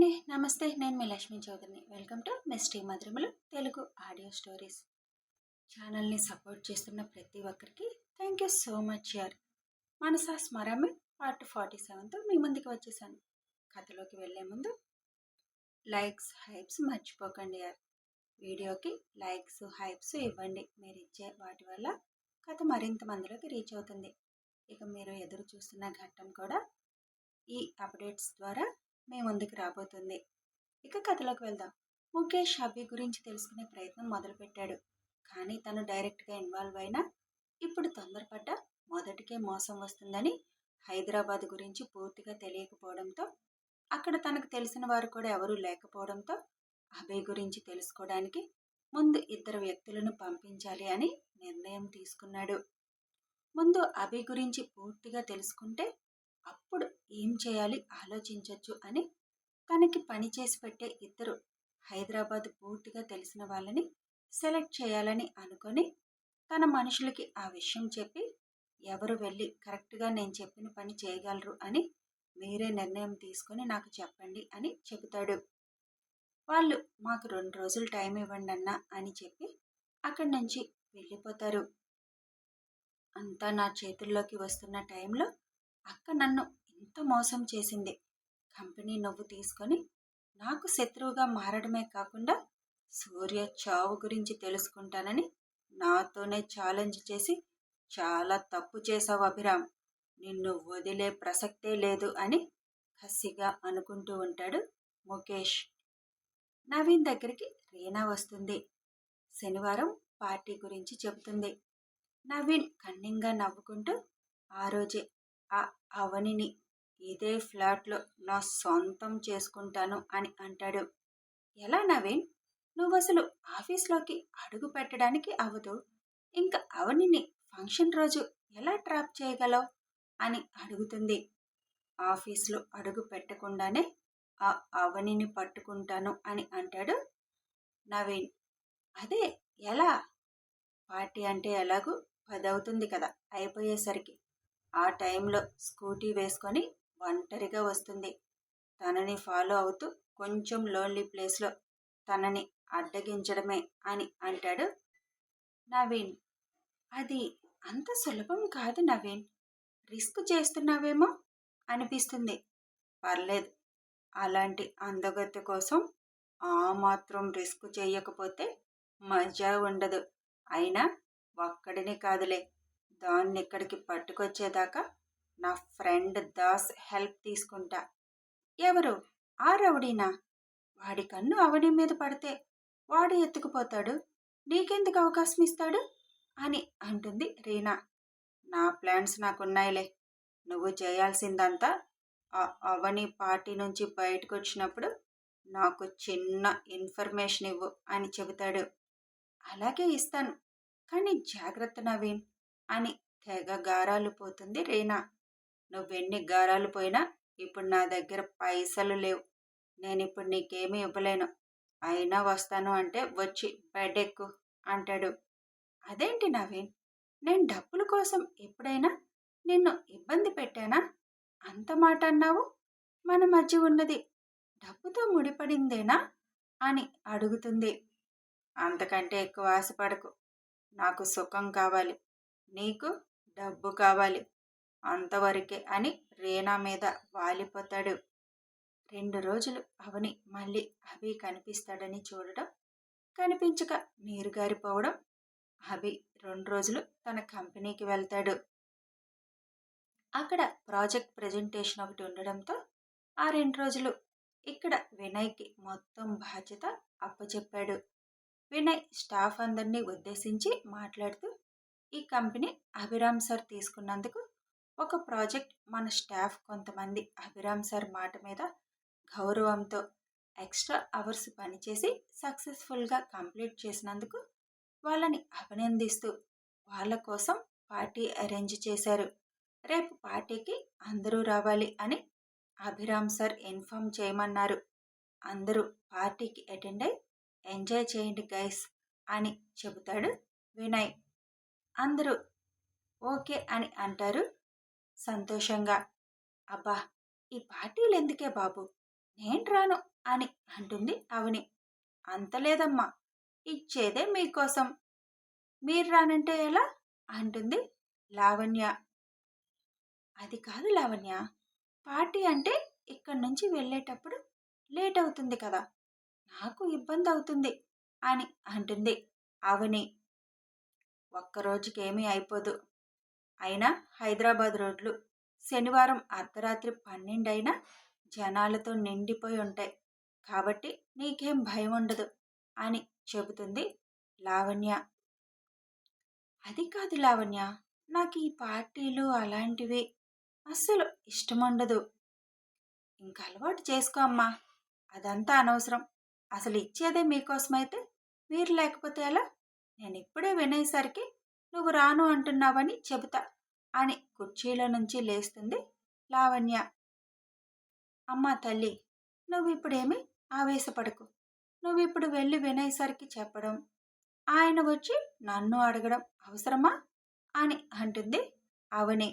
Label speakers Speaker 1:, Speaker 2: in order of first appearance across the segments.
Speaker 1: అండి. నమస్తే. నేను మీ లక్ష్మీ చౌదరిని. వెల్కమ్ టు మిస్టీ మధురిమలు తెలుగు ఆడియో స్టోరీస్. ఛానల్ని సపోర్ట్ చేస్తున్న ప్రతి ఒక్కరికి థ్యాంక్ యూ సో మచ్ యార్. మనసా స్మరమే పార్ట్ 47తో మీ ముందుకు వచ్చేసాను. కథలోకి వెళ్ళే ముందు లైక్స్ హైప్స్ మర్చిపోకండి యార్. వీడియోకి లైక్స్ హైప్స్ ఇవ్వండి. మీరు ఇచ్చే వాటి వల్ల కథ మరింత మందిలోకి రీచ్ అవుతుంది. ఇక మీరు ఎదురు చూస్తున్న ఘట్టం కూడా ఈ అప్డేట్స్ ద్వారా మీ ముందుకు రాబోతుంది. ఇక కథలోకి వెళ్దాం. ముఖేష్ అభి గురించి తెలుసుకునే ప్రయత్నం మొదలుపెట్టాడు. కానీ తను డైరెక్ట్గా ఇన్వాల్వ్ అయినా ఇప్పుడు తొందరపడ్డ మొదటికే మోసం వస్తుందని హైదరాబాద్ గురించి పూర్తిగా తెలియకపోవడంతో, అక్కడ తనకు తెలిసిన వారు కూడా ఎవరూ లేకపోవడంతో అభి గురించి తెలుసుకోవడానికి ముందు ఇద్దరు వ్యక్తులను పంపించాలి అని నిర్ణయం తీసుకున్నాడు. ముందు అభి గురించి పూర్తిగా తెలుసుకుంటే అప్పుడు ఏం చేయాలి ఆలోచించవచ్చు అని తనకి పని చేసి పెట్టే ఇద్దరు హైదరాబాద్ పూర్తిగా తెలిసిన వాళ్ళని సెలెక్ట్ చేయాలని అనుకొని తన మనుషులకి ఆ విషయం చెప్పి, ఎవరు వెళ్ళి కరెక్ట్గా నేను చెప్పిన పని చేయగలరు అని మీరే నిర్ణయం తీసుకొని నాకు చెప్పండి అని చెబుతాడు. వాళ్ళు మాకు 2 రోజులు టైం ఇవ్వండి అన్నా అని చెప్పి అక్కడి నుంచి వెళ్ళిపోతారు. అంతా నా చేతుల్లోకి వస్తున్న టైంలో అక్క నన్ను ఇంత మోసం చేసింది. కంపెనీ నువ్వు తీసుకొని నాకు శత్రువుగా మారడమే కాకుండా సూర్య చావు గురించి తెలుసుకుంటానని నాతోనే ఛాలెంజ్ చేసి చాలా తప్పు చేశావు అభిరామ్, నిన్ను వదిలే ప్రసక్తే లేదు అని కసిగా అనుకుంటూ ఉంటాడు ముఖేష్. నవీన్ దగ్గరికి రీనా వస్తుంది. శనివారం పార్టీ గురించి చెబుతుంది. నవీన్ కన్నింగా నవ్వుకుంటూ ఆ రోజే ఆ అవనిని ఇదే ఫ్లాట్లో నా సొంతం చేసుకుంటాను అని అంటాడు. ఎలా నవీన్, నువ్వు అసలు ఆఫీస్లోకి అడుగు పెట్టడానికి అవ్వదు, ఇంకా అవనిని ఫంక్షన్ రోజు ఎలా ట్రాప్ చేయగలవు అని అడుగుతుంది. ఆఫీస్లో అడుగు పెట్టకుండానే ఆ అవనిని పట్టుకుంటాను అని అంటాడు నవీన్. అదే ఎలా? పార్టీ అంటే ఎలాగూ 10 అవుతుంది కదా అయిపోయేసరికి. ఆ టైంలో స్కూటీ వేసుకొని ఒంటరిగా వస్తుంది. తనని ఫాలో అవుతూ కొంచెం లోన్లీ ప్లేస్లో తనని అడ్డగించడమే అని అంటాడు నవీన్. అది అంత సులభం కాదు నవీన్, రిస్క్ చేస్తున్నావేమో అనిపిస్తుంది. పర్లేదు, అలాంటి అందగత్తె కోసం ఆ మాత్రం రిస్క్ చేయకపోతే మజా ఉండదు. అయినా ఒక్కడిని కాదులే, దాన్ని ఇక్కడికి పట్టుకొచ్చేదాకా నా ఫ్రెండ్ దాస్ హెల్ప్ తీసుకుంటా. ఎవరు? ఆ రౌడీనా? వాడి కన్ను అవని మీద పడితే వాడు ఎత్తుకుపోతాడు, నీకెందుకు అవకాశం ఇస్తాడు అని అంటుంది రీనా. నా ప్లాన్స్ నాకున్నాయిలే, నువ్వు చేయాల్సిందంతా ఆ అవని పార్టీ నుంచి బయటకు వచ్చినప్పుడు నాకు చిన్న ఇన్ఫర్మేషన్ ఇవ్వు అని చెబుతాడు. అలాగే ఇస్తాను, కానీ జాగ్రత్త నవీన్ అని తెగ గారాలు పోతుంది రీనా. నువ్వెన్ని గారాలు పోయినా ఇప్పుడు నా దగ్గర పైసలు లేవు, నేనిప్పుడు నీకేమీ ఇవ్వలేను. అయినా వస్తాను అంటే వచ్చి బెడ్ ఎక్కు అంటాడు. అదేంటి నవీన్, నేను డబ్బుల కోసం ఎప్పుడైనా నిన్ను ఇబ్బంది పెట్టానా? అంత మాట అన్నావు. మన మధ్య ఉన్నది డబ్బుతో ముడిపడిందేనా అని అడుగుతుంది. అంతకంటే ఎక్కువ ఆశపడకు, నాకు సుఖం కావాలి, నీకు డబ్బు కావాలి, అంతవరకే అని రీనా మీద వాలిపోతాడు. 2 రోజులు అవని మళ్ళీ అభి కనిపిస్తాడని చూడడం, కనిపించక నీరుగారిపోవడం. అభి 2 రోజులు తన కంపెనీకి వెళ్తాడు. అక్కడ ప్రాజెక్ట్ ప్రజెంటేషన్ ఒకటి ఉండడంతో ఆ 2 రోజులు ఇక్కడ వినయ్కి మొత్తం బాధ్యత అప్పచెప్పాడు. వినయ్ స్టాఫ్ అందరినీ ఉద్దేశించి మాట్లాడుతూ, ఈ కంపెనీ అభిరామ్ సార్ తీసుకున్నందుకు ఒక ప్రాజెక్ట్ మన స్టాఫ్ కొంతమంది అభిరామ్ సార్ మాట మీద గౌరవంతో ఎక్స్ట్రా అవర్స్ పనిచేసి సక్సెస్ఫుల్గా కంప్లీట్ చేసినందుకు వాళ్ళని అభినందిస్తూ వాళ్ళ కోసం పార్టీ అరేంజ్ చేశారు. రేపు పార్టీకి అందరూ రావాలి అని అభిరామ్ సార్ ఇన్ఫామ్ చేయమన్నారు. అందరూ పార్టీకి అటెండ్ అయి ఎంజాయ్ చేయండి గైస్ అని చెబుతాడు వినయ్. అందరూ ఓకే అని అంటారు సంతోషంగా. అబ్బా, ఈ పార్టీలు ఎందుకే బాబు, నేను రాను అని అంటుంది అవని. అంత లేదమ్మా, ఇచ్చేదే మీకోసం, మీరు రానంటే ఎలా అంటుంది లావణ్య. అది కాదు లావణ్య, పార్టీ అంటే ఇక్కడి నుంచి వెళ్ళేటప్పుడు లేట్ అవుతుంది కదా, నాకు ఇబ్బంది అవుతుంది అని అంటుంది అవని. ఒక్కరోజుకేమీ అయిపోదు, అయినా హైదరాబాద్ రోడ్లు శనివారం అర్ధరాత్రి 12 అయినా జనాలతో నిండిపోయి ఉంటాయి, కాబట్టి నీకేం భయం ఉండదు అని చెబుతుంది లావణ్య. అది కాదు లావణ్య, నాకు ఈ పార్టీలు అలాంటివి అస్సలు ఇష్టముండదు. ఇంక అలవాటు చేసుకో అమ్మా, అదంతా అనవసరం. అసలు ఇచ్చేదే మీకోసమైతే మీరు లేకపోతే ఎలా? నేను ఇప్పుడే వినేసరికి నువ్వు రాను అంటున్నావని చెబుతా అని కుర్చీలో నుంచి లేస్తుంది లావణ్య. అమ్మా తల్లి, నువ్విప్పుడేమి ఆవేశపడకు. నువ్విప్పుడు వెళ్ళి వినేసరికి చెప్పడం, ఆయన వచ్చి నన్ను అడగడం అవసరమా అని అంటుంది అవని.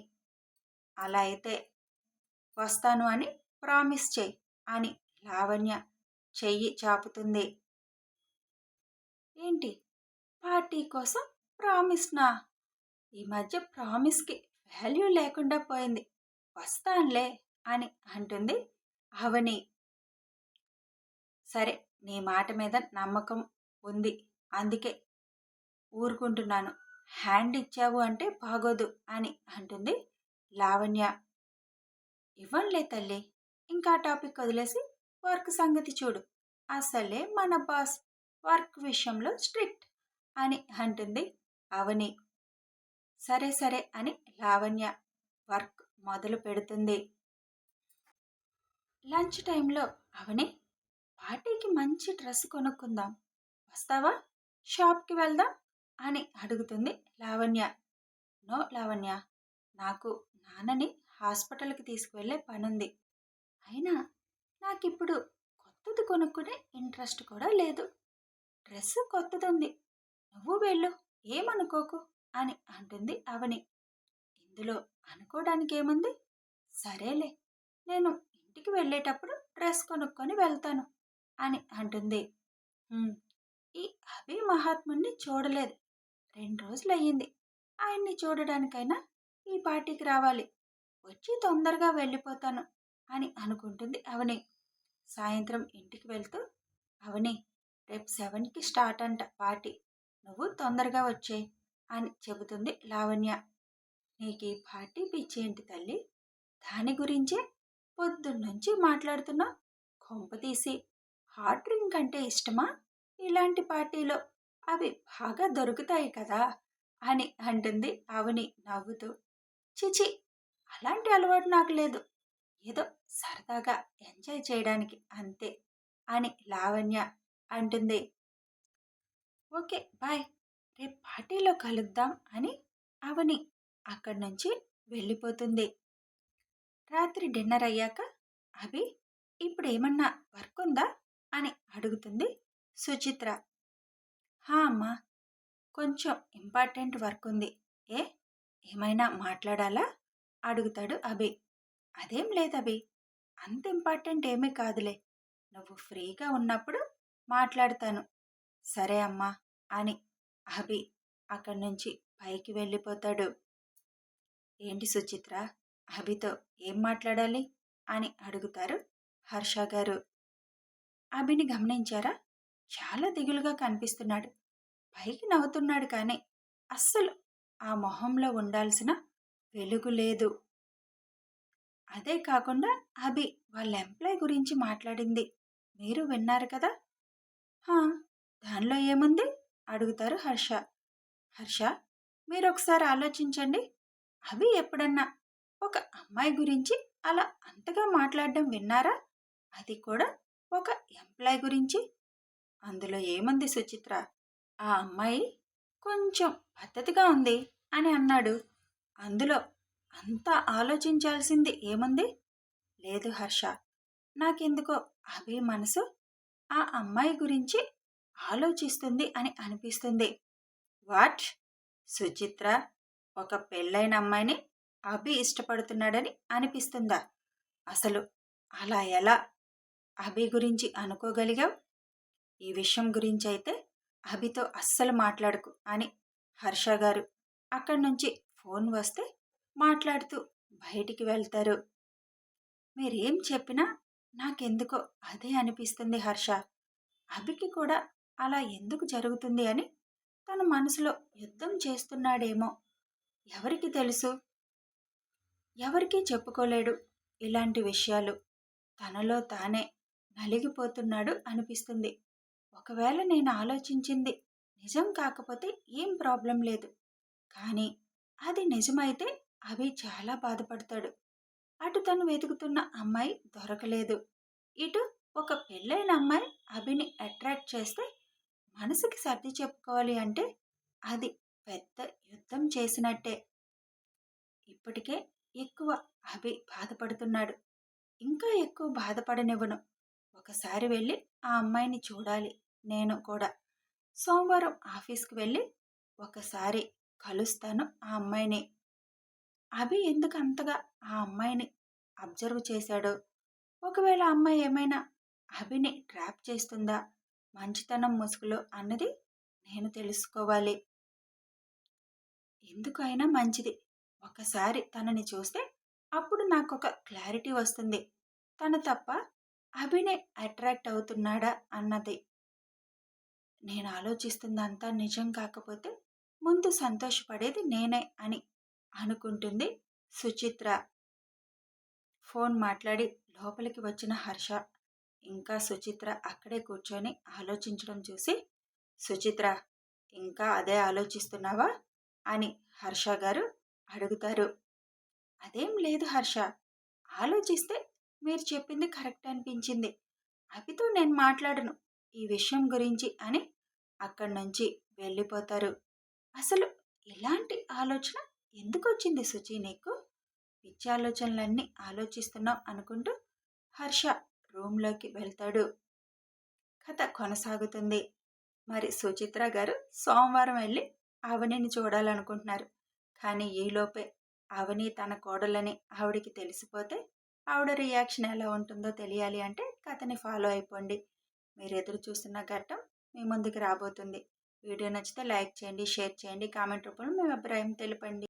Speaker 1: అలా అయితే వస్తాను అని ప్రామిస్ చేయి అని లావణ్య చెయ్యి చాపుతుంది. ఏంటి, పార్టీ కోసం ప్రామిస్నా? ఈ మధ్య ప్రామిస్కి వాల్యూ లేకుండా పోయింది. వస్తానులే అని అంటుంది అవని. సరే, నీ మాట మీద నమ్మకం ఉంది, అందుకే ఊరుకుంటున్నాను. హ్యాండ్ ఇచ్చావు అంటే బాగోదు అని అంటుంది లావణ్య. ఇవ్వనులే తల్లి, ఇంకా టాపిక్ వదిలేసి వర్క్ సంగతి చూడు. అసలే మన బాస్ వర్క్ విషయంలో స్ట్రిక్ట్ అని అంటుంది అవని. సరే సరే అని లావణ్య వర్క్ మొదలు పెడుతుంది. లంచ్ టైంలో అవని, పార్టీకి మంచి డ్రెస్ కొనుక్కుందాం, వస్తావా, షాప్కి వెళ్దాం అని అడుగుతుంది లావణ్య. నో లావణ్య, నాకు నాన్నని హాస్పిటల్కి తీసుకువెళ్ళే పనుంది. అయినా నాకిప్పుడు కొత్తది కొనుక్కునే ఇంట్రెస్ట్ కూడా లేదు. డ్రెస్ కొత్తదుంది, నువ్వు వెళ్ళు, ఏమనుకోకు అని అంటుంది అవని. ఇందులో అనుకోవడానికి ఏముంది, సరేలే, నేను ఇంటికి వెళ్ళేటప్పుడు డ్రెస్ కొనుక్కొని వెళ్తాను అని అంటుంది. ఈ అభి మహాత్ముని చూడలేదు, 2 రోజులు అయ్యింది. ఆయన్ని చూడడానికైనా ఈ పార్టీకి రావాలి, వచ్చి తొందరగా వెళ్ళిపోతాను అని అనుకుంటుంది అవని. సాయంత్రం ఇంటికి వెళ్తూ, అవని, రేపు 7కి స్టార్ట్ అంట పార్టీ, నువ్వు తొందరగా వచ్చేయి అని చెబుతుంది లావణ్య. నీకు ఈ పార్టీ పిచ్చేంటి తల్లి, దాని గురించే పొద్దున్నుంచి మాట్లాడుతున్నా. కొంపతీసి హాట్ డ్రింక్ అంటే ఇష్టమా? ఇలాంటి పార్టీలో అవి బాగా దొరుకుతాయి కదా అని అంటుంది అవని నవ్వుతూ. చిచి, అలాంటి అలవాటు నాకు లేదు, ఏదో సరదాగా ఎంజాయ్ చేయడానికి అంతే అని లావణ్య అంటుంది. ఓకే బాయ్, రేపు పార్టీలో కలుద్దాం అని అవని అక్కడి నుంచి వెళ్ళిపోతుంది. రాత్రి డిన్నర్ అయ్యాక అభి, ఇప్పుడు ఏమన్నా వర్క్ ఉందా అని అడుగుతుంది సుచిత్ర. హా అమ్మా, కొంచెం ఇంపార్టెంట్ వర్క్ ఉంది. ఏ, ఏమైనా మాట్లాడాలా అడుగుతాడు అభి. అదేం లేదభి, అంత ఇంపార్టెంట్ ఏమీ కాదులే, నువ్వు ఫ్రీగా ఉన్నప్పుడు మాట్లాడతాను. సరే అమ్మా అని అభి అక్కడి నుంచి పైకి వెళ్ళిపోతాడు. ఏంటి సుచిత్ర, అభితో ఏం మాట్లాడాలి అని అడుగుతారు హర్ష గారు. అభిని గమనించారా, చాలా దిగులుగా కనిపిస్తున్నాడు. పైకి నవ్వుతున్నాడు కానీ అస్సలు ఆ మొహంలో ఉండాల్సిన వెలుగు లేదు. అదే కాకుండా అభి వాళ్ళ ఎంప్లాయ్ గురించి మాట్లాడింది మీరు విన్నారు కదా. హా, దానిలో ఏముంది అడుగుతారు హర్ష. హర్ష, మీరు ఒకసారి ఆలోచించండి, అభి ఎప్పుడన్నా ఒక అమ్మాయి గురించి అలా అంతగా మాట్లాడడం విన్నారా? అది కూడా ఒక ఎంప్లాయ్ గురించి. అందులో ఏముంది సుచిత్ర, ఆ అమ్మాయి కొంచెం పద్ధతిగా ఉంది అని అన్నాడు, అందులో అంతా ఆలోచించాల్సింది ఏముంది? లేదు హర్ష, నాకెందుకో అభి మనసు ఆ అమ్మాయి గురించి ఆలోచిస్తుంది అని అనిపిస్తుంది. వాట్, సుచిత్ర, ఒక పెళ్ళైన అమ్మాయిని అభి ఇష్టపడుతున్నాడని అనిపిస్తుందా? అసలు అలా ఎలా అభి గురించి అనుకోగలిగావు? ఈ విషయం గురించి అయితే అభితో అస్సలు మాట్లాడకు అని హర్ష గారు అక్కడి నుంచి ఫోన్ వస్తే మాట్లాడుతూ బయటికి వెళ్తారు. మీరేం చెప్పినా నాకెందుకో అదే అనిపిస్తుంది హర్ష. అభికి కూడా అలా ఎందుకు జరుగుతుంది అని తన మనసులో యుద్ధం చేస్తున్నాడేమో. ఎవరికి తెలుసు? ఎవరికీ చెప్పుకోలేడు ఇలాంటి విషయాలు. తనలో తానే నలిగిపోతున్నాడు అనిపిస్తుంది. ఒకవేళ నేను ఆలోచించింది నిజం కాకపోతే ఏం ప్రాబ్లం లేదు. కానీ అది నిజమైతే అభి చాలా బాధపడతాడు. అటు తను వెతుకుతున్న అమ్మాయి దొరకలేదు. ఇటు ఒక పెళ్ళైన అమ్మాయి అభిని అట్రాక్ట్ చేస్తే మనసుకి సర్ది చెప్పుకోవాలి అంటే అది పెద్ద యుద్ధం చేసినట్టే. ఇప్పటికే ఎక్కువ అభి బాధపడుతున్నాడు. ఇంకా ఎక్కువ బాధపడనివ్వను. ఒకసారి వెళ్ళి ఆ అమ్మాయిని చూడాలి నేను కూడా. సోమవారం ఆఫీస్కి వెళ్ళి ఒకసారి కలుస్తాను ఆ అమ్మాయిని. అభి ఎందుకు అంతగా ఆ అమ్మాయిని అబ్జర్వ్ చేశాడో, ఒకవేళ ఆ అమ్మాయి ఏమైనా అభిని ట్రాప్ చేస్తుందా మంచితనం ముసుగులో అన్నది నేను తెలుసుకోవాలి. ఎందుకైనా మంచిది ఒకసారి తనని చూస్తే అప్పుడు నాకొక క్లారిటీ వస్తుంది. తను తప్ప అభినే అట్రాక్ట్ అవుతున్నాడా అన్నది. నేను ఆలోచిస్తుందంతా నిజం కాకపోతే ముందు సంతోషపడేది నేనే అని అనుకుంటుంది సుచిత్ర. ఫోన్ మాట్లాడి లోపలికి వచ్చిన హర్ష ఇంకా సుచిత్ర అక్కడే కూర్చొని ఆలోచించడం చూసి, సుచిత్ర ఇంకా అదే ఆలోచిస్తున్నావా అని హర్ష గారు అడుగుతారు. అదేం లేదు హర్ష, ఆలోచిస్తే మీరు చెప్పింది కరెక్ట్ అనిపించింది. అభితో నేను మాట్లాడను ఈ విషయం గురించి అని అక్కడి నుంచి వెళ్ళిపోతారు. అసలు ఇలాంటి ఆలోచన ఎందుకు వచ్చింది సుచి నీకు? పిచ్చి ఆలోచనలన్నీ ఆలోచిస్తున్నావు అనుకుంటూ హర్ష రూమ్లోకి వెళ్తాడు. కథ కొనసాగుతుంది. మరి సుచిత్ర గారు సోమవారం వెళ్ళి అవనిని చూడాలనుకుంటున్నారు. కానీ ఈలోపే అవని తన కోడలని ఆవిడికి తెలిసిపోతే ఆవిడ రియాక్షన్ ఎలా ఉంటుందో తెలియాలి అంటే కథని ఫాలో అయిపోండి. మీరు ఎదురు చూస్తున్న ఘట్టం మీ ముందుకు రాబోతుంది. వీడియో నచ్చితే లైక్ చేయండి, షేర్ చేయండి, కామెంట్ రూపంలో మీ అభిప్రాయం తెలపండి.